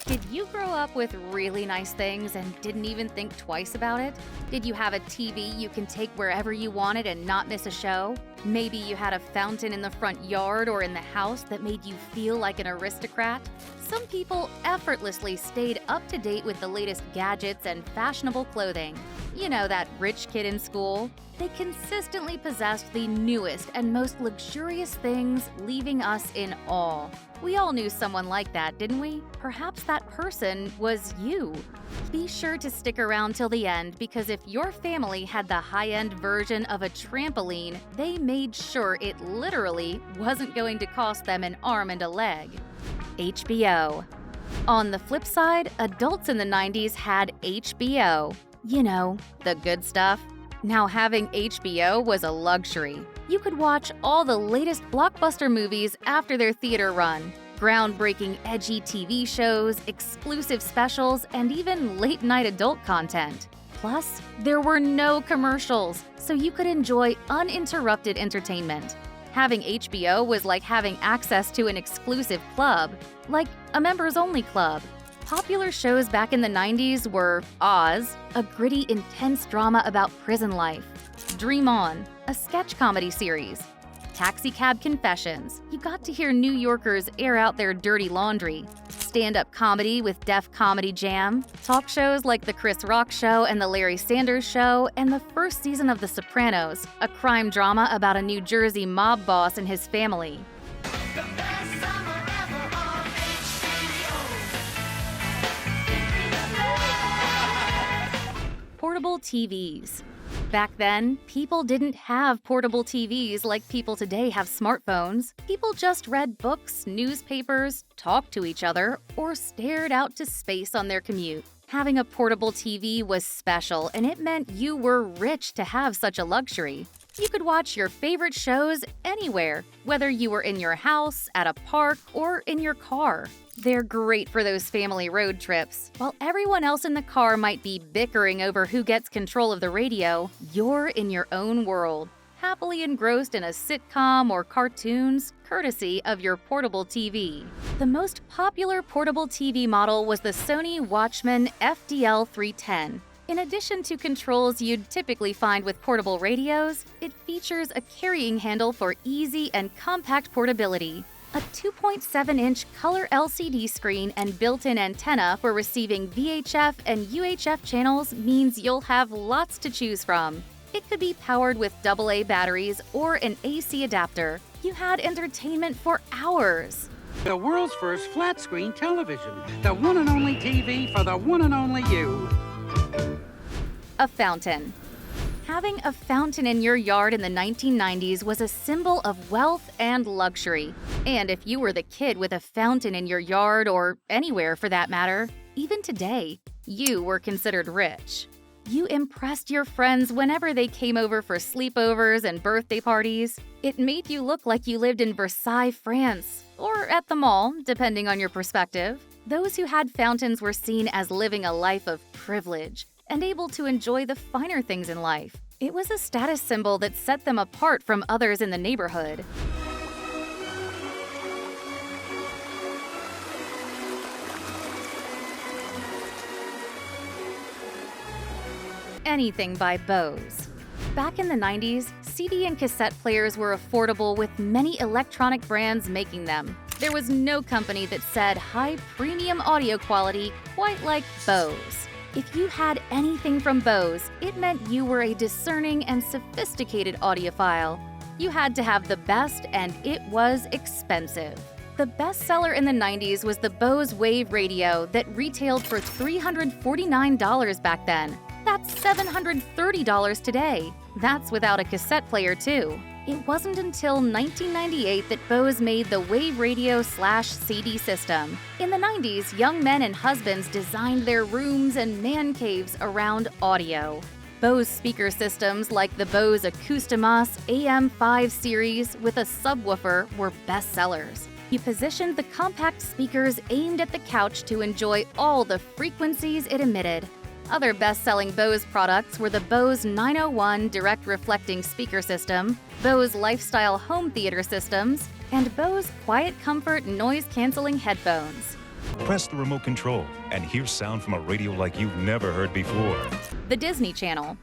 Did you grow up with really nice things and didn't even think twice about it? Did you have a TV you can take wherever you wanted and not miss a show? Maybe you had a fountain in the front yard or in the house that made you feel like an aristocrat? Some people effortlessly stayed up to date with the latest gadgets and fashionable clothing. You know, that rich kid in school? They consistently possessed the newest and most luxurious things, leaving us in awe. We all knew someone like that, didn't we? Perhaps that person was you. Be sure to stick around till the end, because if your family had the high-end version of a trampoline, they made sure it literally wasn't going to cost them an arm and a leg. HBO. On the flip side, adults in the 90s had HBO. You know, the good stuff. Now, having HBO was a luxury. You could watch all the latest blockbuster movies after their theater run, groundbreaking edgy TV shows, exclusive specials, and even late-night adult content. Plus, there were no commercials, so you could enjoy uninterrupted entertainment. Having HBO was like having access to an exclusive club, like a members-only club. Popular shows back in the 90s were Oz, a gritty, intense drama about prison life; Dream On, a sketch comedy series; Taxicab Confessions, you got to hear New Yorkers air out their dirty laundry; stand-up comedy with Def Comedy Jam; talk shows like The Chris Rock Show and The Larry Sanders Show; and the first season of The Sopranos, a crime drama about a New Jersey mob boss and his family. Portable TVs. Back then, people didn't have portable TVs like people today have smartphones. People just read books, newspapers, talked to each other, or stared out to space on their commute. Having a portable TV was special, and it meant you were rich to have such a luxury. You could watch your favorite shows anywhere, whether you were in your house, at a park, or in your car. They're great for those family road trips. While everyone else in the car might be bickering over who gets control of the radio, you're in your own world, happily engrossed in a sitcom or cartoons, courtesy of your portable TV. The most popular portable TV model was the Sony Watchman FDL 310. In addition to controls you'd typically find with portable radios, it features a carrying handle for easy and compact portability. A 2.7-inch color LCD screen and built-in antenna for receiving VHF and UHF channels means you'll have lots to choose from. It could be powered with AA batteries or an AC adapter. You had entertainment for hours. The world's first flat-screen television. The one and only TV for the one and only you. A fountain. Having a fountain in your yard in the 1990s was a symbol of wealth and luxury. And if you were the kid with a fountain in your yard, or anywhere for that matter, even today, you were considered rich. You impressed your friends whenever they came over for sleepovers and birthday parties. It made you look like you lived in Versailles, France, or at the mall, depending on your perspective. Those who had fountains were seen as living a life of privilege and able to enjoy the finer things in life. It was a status symbol that set them apart from others in the neighborhood. Anything by Bose. Back in the 90s, CD and cassette players were affordable, with many electronic brands making them. There was no company that said high premium audio quality quite like Bose. If you had anything from Bose, it meant you were a discerning and sophisticated audiophile. You had to have the best, and it was expensive. The bestseller in the 90s was the Bose Wave radio that retailed for $349 back then. That's $730 today. That's without a cassette player, too. It wasn't until 1998 that Bose made the Wave Radio/CD system. In the 90s, young men and husbands designed their rooms and man caves around audio. Bose speaker systems like the Bose Acoustimas AM5 series with a subwoofer were bestsellers. You positioned the compact speakers aimed at the couch to enjoy all the frequencies it emitted. Other best-selling Bose products were the Bose 901 direct reflecting speaker system, Bose Lifestyle home theater systems, and Bose Quiet Comfort noise-canceling headphones. Press the remote control and hear sound from a radio like you've never heard before. The Disney Channel.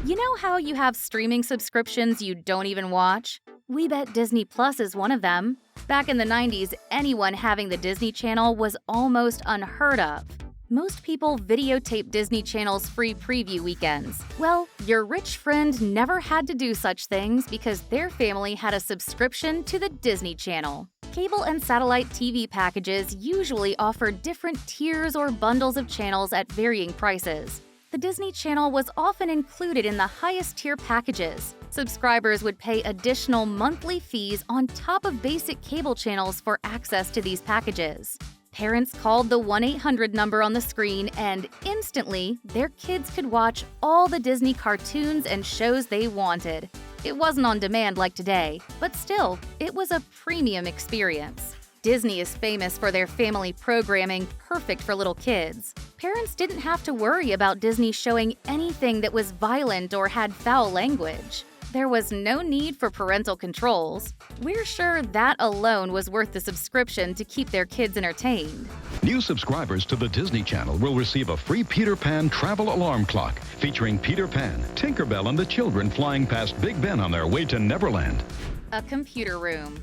You know how you have streaming subscriptions you don't even watch? We bet Disney Plus is one of them. Back in the 90s, anyone having the Disney Channel was almost unheard of. Most people videotape Disney Channel's free preview weekends. Well, your rich friend never had to do such things because their family had a subscription to the Disney Channel. Cable and satellite TV packages usually offer different tiers or bundles of channels at varying prices. The Disney Channel was often included in the highest tier packages. Subscribers would pay additional monthly fees on top of basic cable channels for access to these packages. Parents called the 1-800 number on the screen and instantly, their kids could watch all the Disney cartoons and shows they wanted. It wasn't on demand like today, but still, it was a premium experience. Disney is famous for their family programming perfect for little kids. Parents didn't have to worry about Disney showing anything that was violent or had foul language. There was no need for parental controls. We're sure that alone was worth the subscription to keep their kids entertained. New subscribers to the Disney Channel will receive a free Peter Pan travel alarm clock featuring Peter Pan, Tinkerbell, and the children flying past Big Ben on their way to Neverland. A computer room.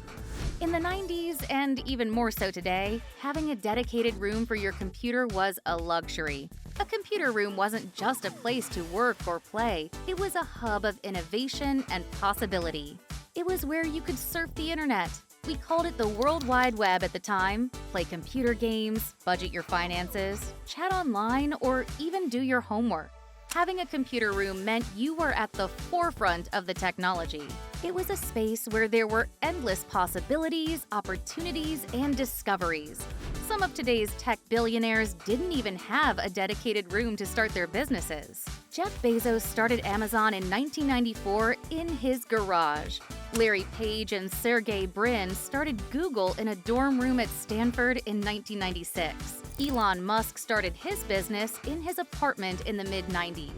In the 90s, and even more so today, having a dedicated room for your computer was a luxury. A computer room wasn't just a place to work or play, it was a hub of innovation and possibility. It was where you could surf the internet. We called it the World Wide Web at the time, play computer games, budget your finances, chat online, or even do your homework. Having a computer room meant you were at the forefront of the technology. It was a space where there were endless possibilities, opportunities, and discoveries. Some of today's tech billionaires didn't even have a dedicated room to start their businesses. Jeff Bezos started Amazon in 1994 in his garage. Larry Page and Sergey Brin started Google in a dorm room at Stanford in 1996. Elon Musk started his business in his apartment in the mid-90s.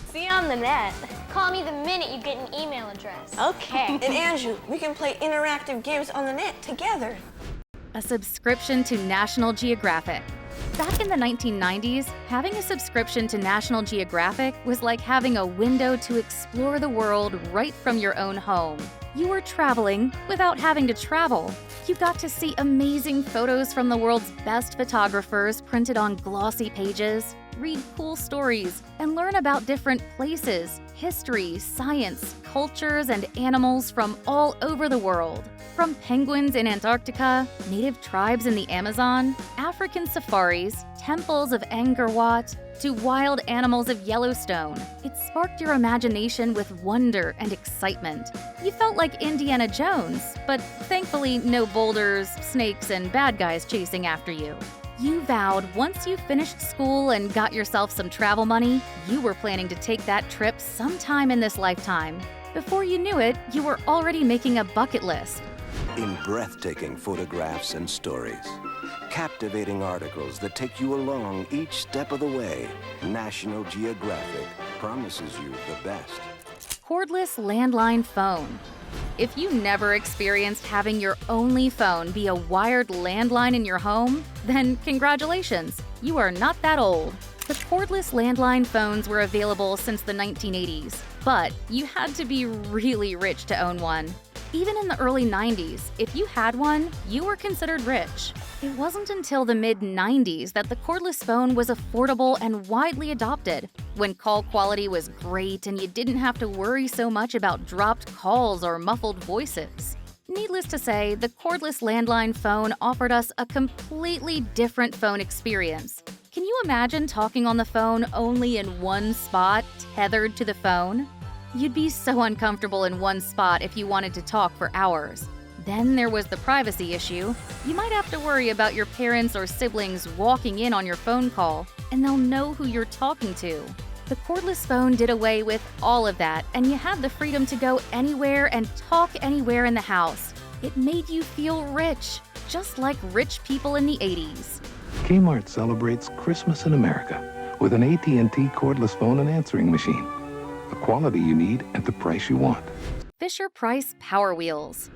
See you on the net. Call me the minute you get an email address. Okay. And Andrew, we can play interactive games on the net together. A subscription to National Geographic. Back in the 1990s, having a subscription to National Geographic was like having a window to explore the world right from your own home. You were traveling without having to travel. You got to see amazing photos from the world's best photographers printed on glossy pages, read cool stories, and learn about different places, history, science, cultures, and animals from all over the world. From penguins in Antarctica, native tribes in the Amazon, African safaris, temples of Angkor Wat, to wild animals of Yellowstone, it sparked your imagination with wonder and excitement. You felt like Indiana Jones, but thankfully no boulders, snakes, and bad guys chasing after you. You vowed once you finished school and got yourself some travel money, you were planning to take that trip sometime in this lifetime. Before you knew it, you were already making a bucket list. In breathtaking photographs and stories, captivating articles that take you along each step of the way, National Geographic promises you the best. Cordless landline phone. If you never experienced having your only phone be a wired landline in your home, then congratulations, you are not that old. The cordless landline phones were available since the 1980s, but you had to be really rich to own one. Even in the early 90s, if you had one, you were considered rich. It wasn't until the mid-90s that the cordless phone was affordable and widely adopted, when call quality was great and you didn't have to worry so much about dropped calls or muffled voices. Needless to say, the cordless landline phone offered us a completely different phone experience. Can you imagine talking on the phone only in one spot, tethered to the phone? You'd be so uncomfortable in one spot if you wanted to talk for hours. Then there was the privacy issue. You might have to worry about your parents or siblings walking in on your phone call, and they'll know who you're talking to. The cordless phone did away with all of that, and you had the freedom to go anywhere and talk anywhere in the house. It made you feel rich, just like rich people in the 80s. Kmart celebrates Christmas in America with an AT&T cordless phone and answering machine. The quality you need at the price you want. Fisher-Price Power Wheels.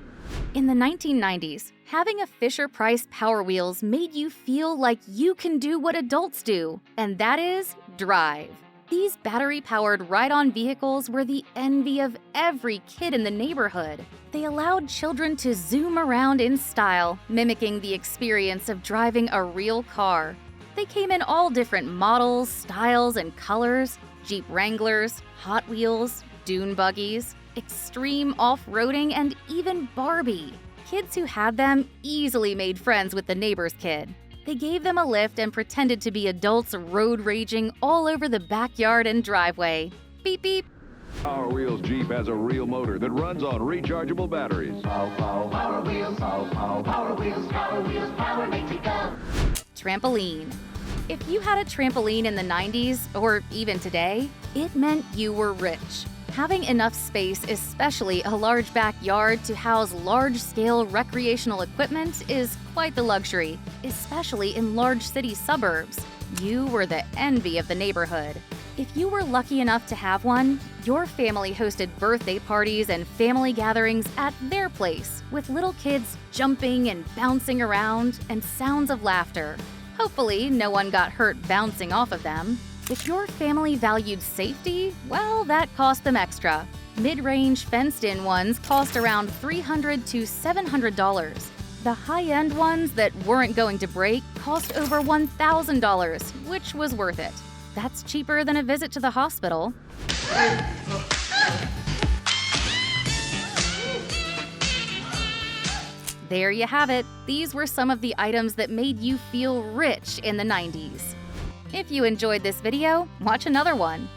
In the 1990s, having a Fisher-Price Power Wheels made you feel like you can do what adults do, and that is drive. These battery-powered ride-on vehicles were the envy of every kid in the neighborhood. They allowed children to zoom around in style, mimicking the experience of driving a real car. They came in all different models, styles, and colors: Jeep Wranglers, Hot Wheels, dune buggies, extreme off-roading, and even Barbie. Kids who had them easily made friends with the neighbor's kid. They gave them a lift and pretended to be adults road raging all over the backyard and driveway. Beep beep. Power Wheels Jeep has a real motor that runs on rechargeable batteries. Power Wheels, Power Wheels, Power Wheels, power makes it go. Trampoline. If you had a trampoline in the 90s, or even today, it meant you were rich. Having enough space, especially a large backyard, to house large-scale recreational equipment is quite the luxury, especially in large city suburbs. You were the envy of the neighborhood. If you were lucky enough to have one, your family hosted birthday parties and family gatherings at their place, with little kids jumping and bouncing around and sounds of laughter. Hopefully, no one got hurt bouncing off of them. If your family valued safety, well, that cost them extra. Mid-range fenced-in ones cost around $300 to $700. The high-end ones that weren't going to break cost over $1,000, which was worth it. That's cheaper than a visit to the hospital. There you have it. These were some of the items that made you feel rich in the 90s. If you enjoyed this video, watch another one.